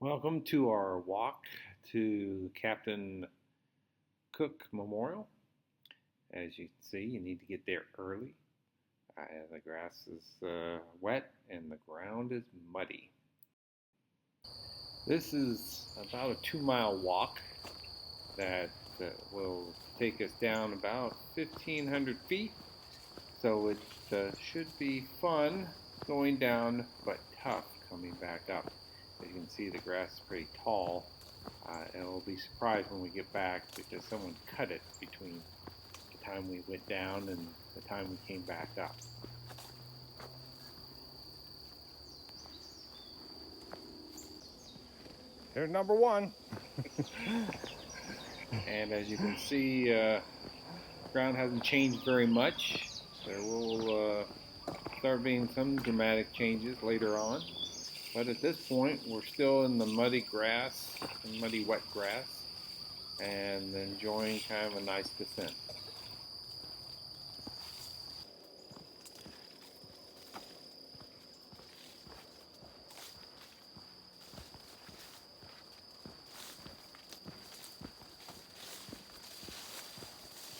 Welcome to our walk to Captain Cook Memorial. As you can see, you need to get there early. The grass is wet and the ground is muddy. This is about a 2-mile walk that will take us down about 1,500 feet. So it should be fun going down, but tough coming back up. As you can see, the grass is pretty tall, and we'll be surprised when we get back because someone cut it between the time we went down and the time we came back up. Here's number one. And as you can see, the ground hasn't changed very much. There will start being some dramatic changes later on. But at this point, we're still in the muddy grass, and muddy wet grass, and enjoying kind of a nice descent.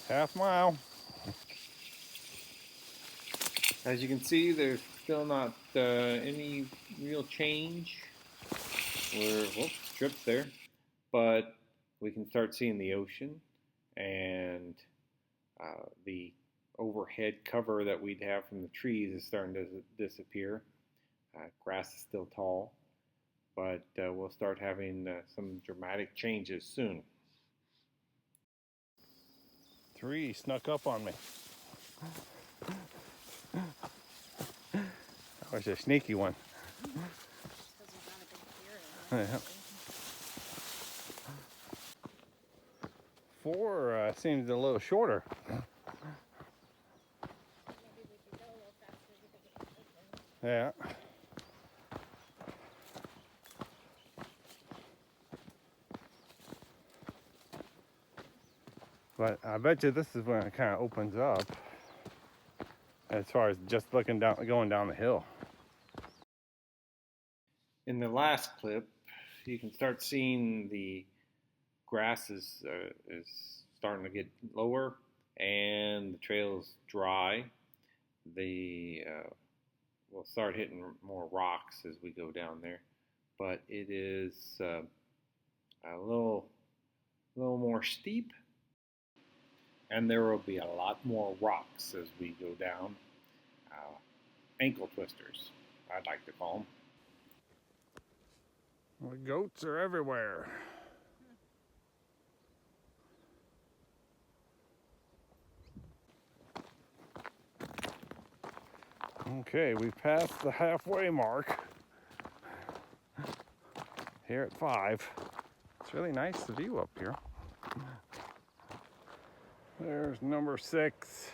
Half mile. As you can see, there's still not any real change. Tripped there, but we can start seeing the ocean, and the overhead cover that we'd have from the trees is starting to disappear. Grass is still tall, but we'll start having some dramatic changes soon. 3 snuck up on me. That was a sneaky one. Yeah. 4 seems a little shorter. Yeah. But I bet you this is when it kind of opens up as far as just looking down, going down the hill. In the last clip, you can start seeing the grass is starting to get lower and the trail's dry. We'll start hitting more rocks as we go down there, but it is a little more steep, and there will be a lot more rocks as we go down. Ankle twisters, I'd like to call them. The goats are everywhere. Okay, we've passed the halfway mark here at 5. It's really nice to view up here. There's number 6.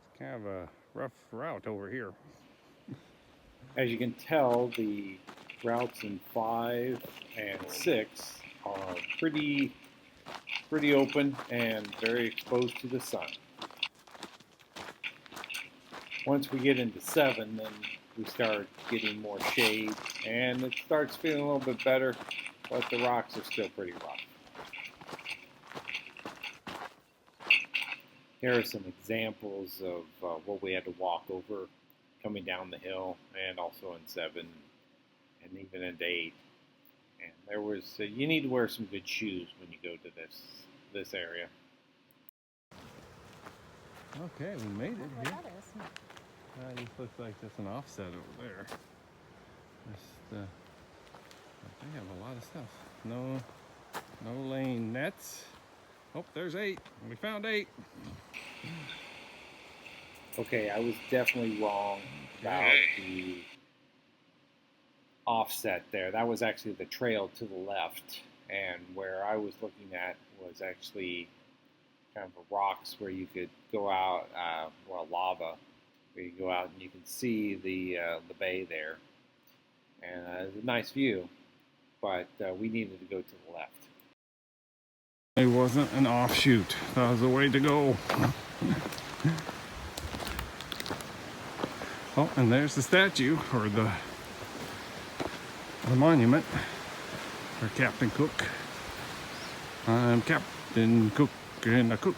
It's kind of a rough route over here. As you can tell, the routes in 5 and 6 are pretty open and very exposed to the sun. Once we get into 7, then we start getting more shade, and it starts feeling a little bit better, but the rocks are still pretty rough. Here are some examples of what we had to walk over coming down the hill, and also in 7 and even into 8. And there was you need to wear some good shoes when you go to this area. Okay, we made it here. This looks like there's an offset over there. They have a lot of stuff. No lane nets. Oh, there's 8. We found 8. Okay, I was definitely wrong about the offset there. That was actually the trail to the left, and where I was looking at was actually kind of rocks where you could go out, lava, where you go out and you can see the bay there, and it's a nice view, but we needed to go to the left. It wasn't an offshoot. That was the way to go. Oh, and there's the statue, or the monument for Captain Cook. I'm Captain Cook and a cook.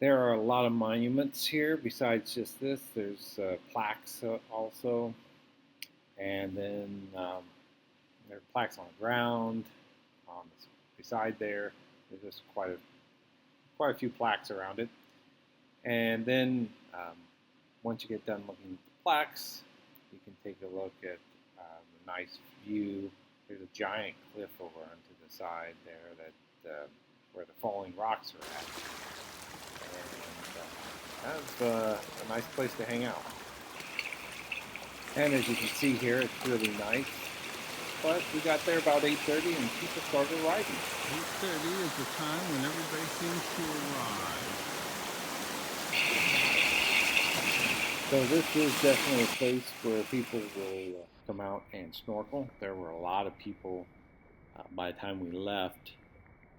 There are a lot of monuments here besides just this. There's plaques also, and then there are plaques on the ground. Beside there, there's just quite a few plaques around it. And then once you get done looking at the plaques, you can take a look at the nice view. There's a giant cliff over onto the side there that where the falling rocks are at. And that's a nice place to hang out. And as you can see here, it's really nice. But we got there about 8:30 and people started arriving. 8:30 is the time when everybody seems to arrive. So this is definitely a place where people will come out and snorkel. There were a lot of people by the time we left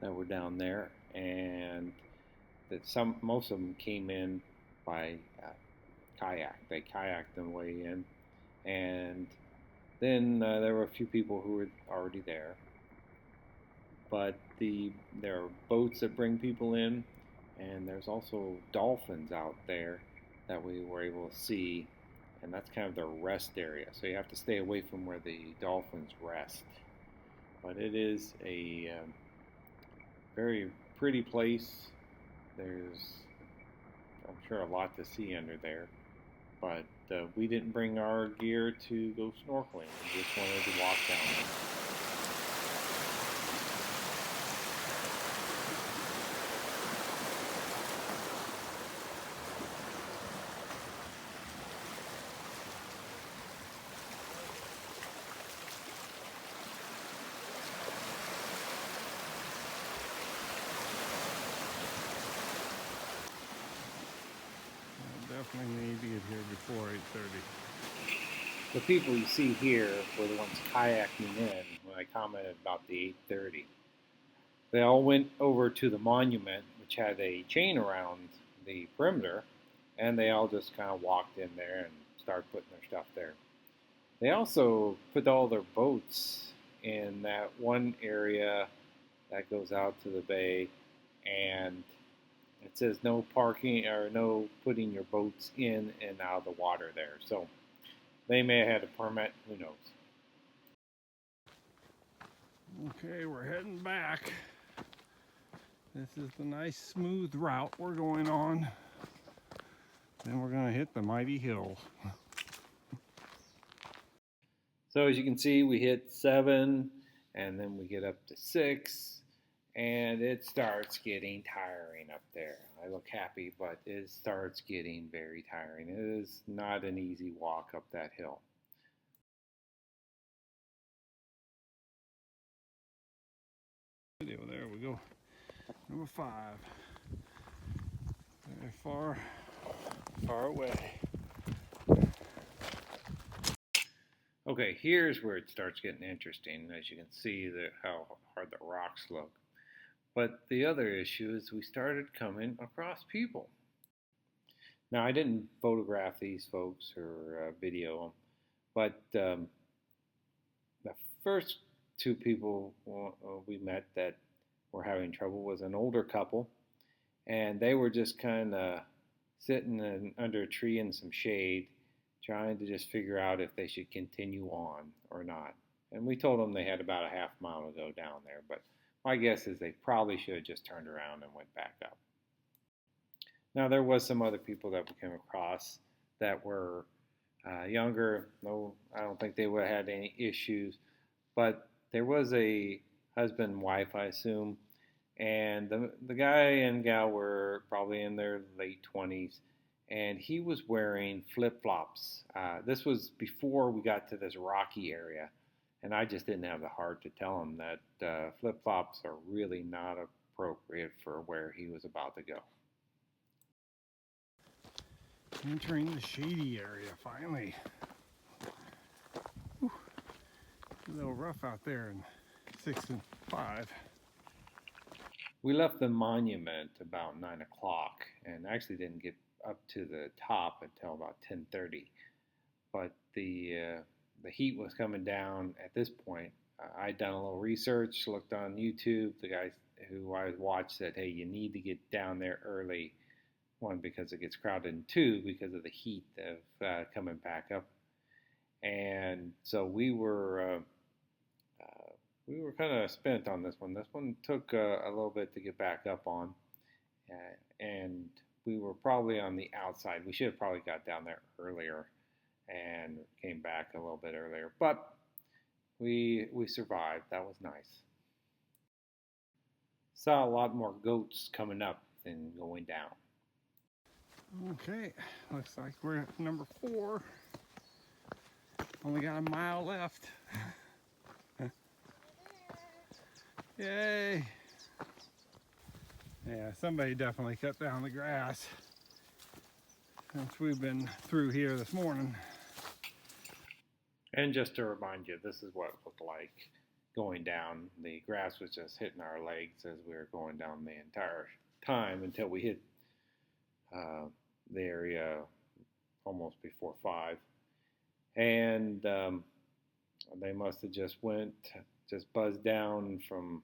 that were down there, and that most of them came in by kayak. They kayaked their way in, and then there were a few people who were already there. But there are boats that bring people in, and there's also dolphins out there that we were able to see, and that's kind of their rest area. So you have to stay away from where the dolphins rest. But it is a very pretty place. There's, I'm sure, a lot to see under there. But we didn't bring our gear to go snorkeling. We just wanted to walk down there. Definitely need to get here before 8:30. The people you see here were the ones kayaking in when I commented about the 8:30. They all went over to the monument, which had a chain around the perimeter, and they all just kind of walked in there and started putting their stuff there. They also put all their boats in that one area that goes out to the bay, and it says no parking or no putting your boats in and out of the water there. So they may have had a permit, who knows. Okay, we're heading back. This is the nice smooth route we're going on. Then we're gonna hit the mighty hill. So as you can see, we hit 7, and then we get up to 6, and it starts getting tiring up there. I look happy, but it starts getting very tiring. It is not an easy walk up that hill. There we go. Number 5. Very far away. Okay, here's where it starts getting interesting. As you can see, how hard the rocks look. But the other issue is we started coming across people. Now, I didn't photograph these folks or video them, but the first 2 people we met that were having trouble was an older couple, and they were just kind of sitting under a tree in some shade, trying to just figure out if they should continue on or not. And we told them they had about a half mile to go down there, but my guess is they probably should have just turned around and went back up. Now, there was some other people that we came across that were younger. No, I don't think they would have had any issues, but there was a husband and wife, I assume, and the guy and gal were probably in their late 20s, and he was wearing flip-flops. This was before we got to this rocky area, and I just didn't have the heart to tell him that flip-flops are really not appropriate for where he was about to go. Entering the shady area finally. Whew. A little rough out there in 6 and 5. We left the monument about 9 o'clock and actually didn't get up to the top until about 10:30. But the heat was coming down at this point. I'd done a little research, looked on YouTube. The guys who I watched said, "Hey, you need to get down there early. One, because it gets crowded, and two, because of the heat of coming back up." And so we were kind of spent on this one. This one took a little bit to get back up on, and we were probably on the outside. We should have probably got down there earlier and came back a little bit earlier, but we survived. That was nice. Saw a lot more goats coming up than going down. Okay, looks like we're at number 4. Only got a mile left. Yay! Yeah, somebody definitely cut down the grass since we've been through here this morning. And just to remind you, this is what it looked like going down. The grass was just hitting our legs as we were going down the entire time until we hit the area almost before 5. And they must have just buzzed down from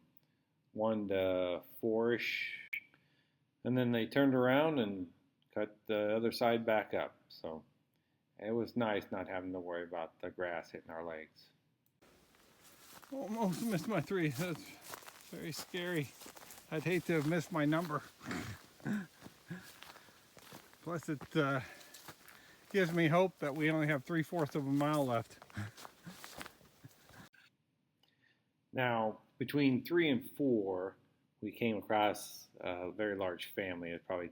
1 to 4-ish, and then they turned around and cut the other side back up. So it was nice not having to worry about the grass hitting our legs. Almost missed my 3. That's very scary. I'd hate to have missed my number. Plus it gives me hope that we only have 3/4 of a mile left. Now, between 3 and 4, we came across a very large family. It's probably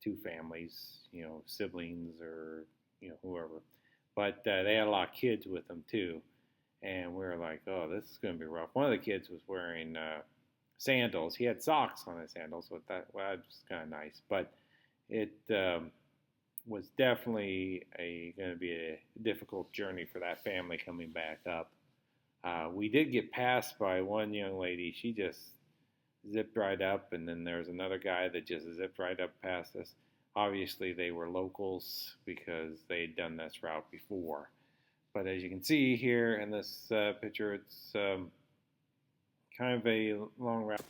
2 families, siblings or, whoever. But they had a lot of kids with them too. And we were like, oh, this is going to be rough. One of the kids was wearing sandals. He had socks on his sandals, so that was kind of nice. But it was definitely going to be a difficult journey for that family coming back up. We did get passed by one young lady. She just zipped right up, and then there was another guy that just zipped right up past us. Obviously, they were locals because they'd done this route before. But as you can see here in this picture, it's kind of a long route.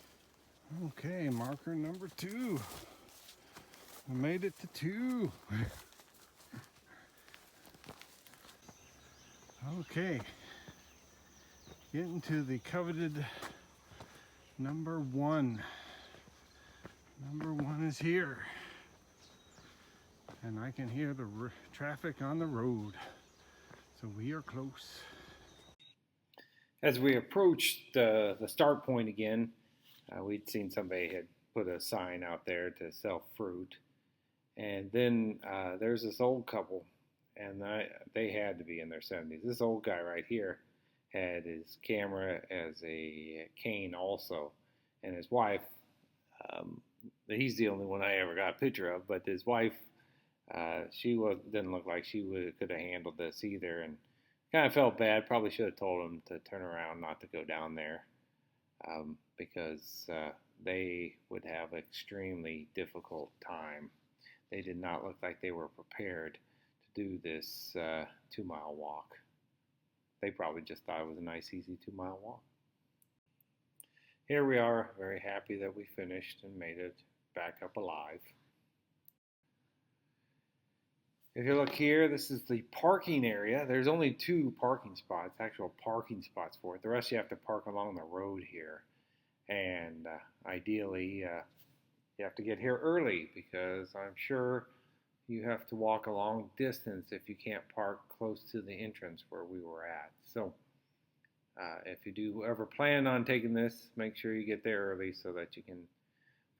Okay, marker number 2. I made it to 2. Okay. Getting to the coveted number 1. Number 1 is here. And I can hear the traffic on the road. So we are close. As we approached the start point again, we'd seen somebody had put a sign out there to sell fruit. And then there's this old couple, and they had to be in their 70s. This old guy right here had his camera as a cane also, and his wife, he's the only one I ever got a picture of, but his wife, didn't look like she could have handled this either, and kind of felt bad. Probably should have told him to turn around, not to go down there, because they would have an extremely difficult time. They did not look like they were prepared to do this 2-mile walk. They probably just thought it was a nice, easy 2-mile walk. Here we are, very happy that we finished and made it back up alive. If you look here, this is the parking area. There's only 2 parking spots, actual parking spots for it. The rest you have to park along the road here. And ideally, you have to get here early because I'm sure you have to walk a long distance if you can't park close to the entrance where we were at. So if you do ever plan on taking this, make sure you get there early so that you can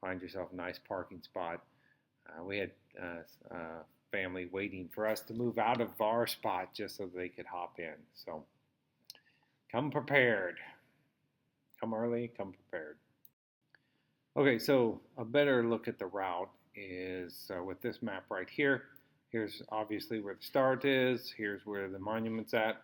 find yourself a nice parking spot. We had family waiting for us to move out of our spot just so they could hop in. So come prepared. Come early, come prepared. Okay, so a better look at the route is with this map right here. Here's obviously where the start is. Here's where the monument's at.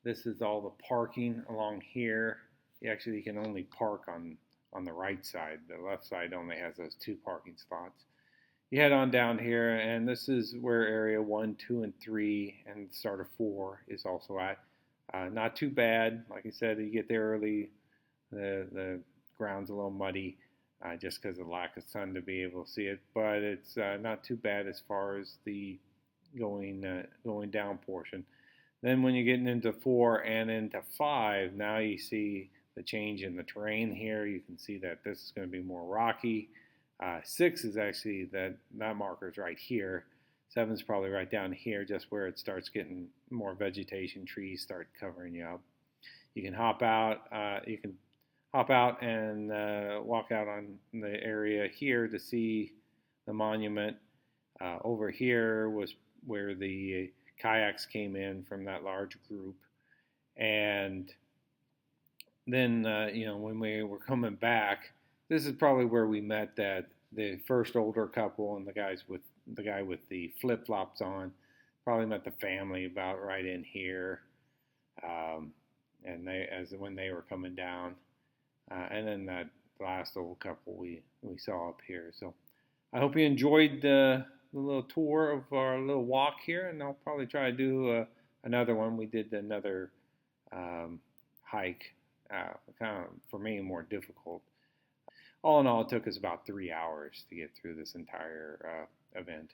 This is all the parking along here. You can only park on the right side. The left side only has those 2 parking spots. you head on down here, and this is where area 1, 2, and 3, and the start of 4 is also at. Not too bad. Like I said, you get there early. The ground's a little muddy just because of the lack of sun to be able to see it, but it's not too bad as far as the going down portion. Then when you're getting into 4 and into 5, now you see the change in the terrain here. You can see that this is going to be more rocky. 6 is actually that marker is right here. 7 is probably right down here, just where it starts getting more vegetation. Trees start covering you up. You can hop out. You can hop out and walk out on the area here to see the monument. Over here was where the kayaks came in from that large group, and then when we were coming back, this is probably where we met the first older couple and the guy with the flip flops on. Probably met the family about right in here, and when they were coming down, and then that last old couple we saw up here. So I hope you enjoyed the little tour of our little walk here, and I'll probably try to do another one. We did another hike, kind of for me more difficult. All in all, it took us about 3 hours to get through this entire event.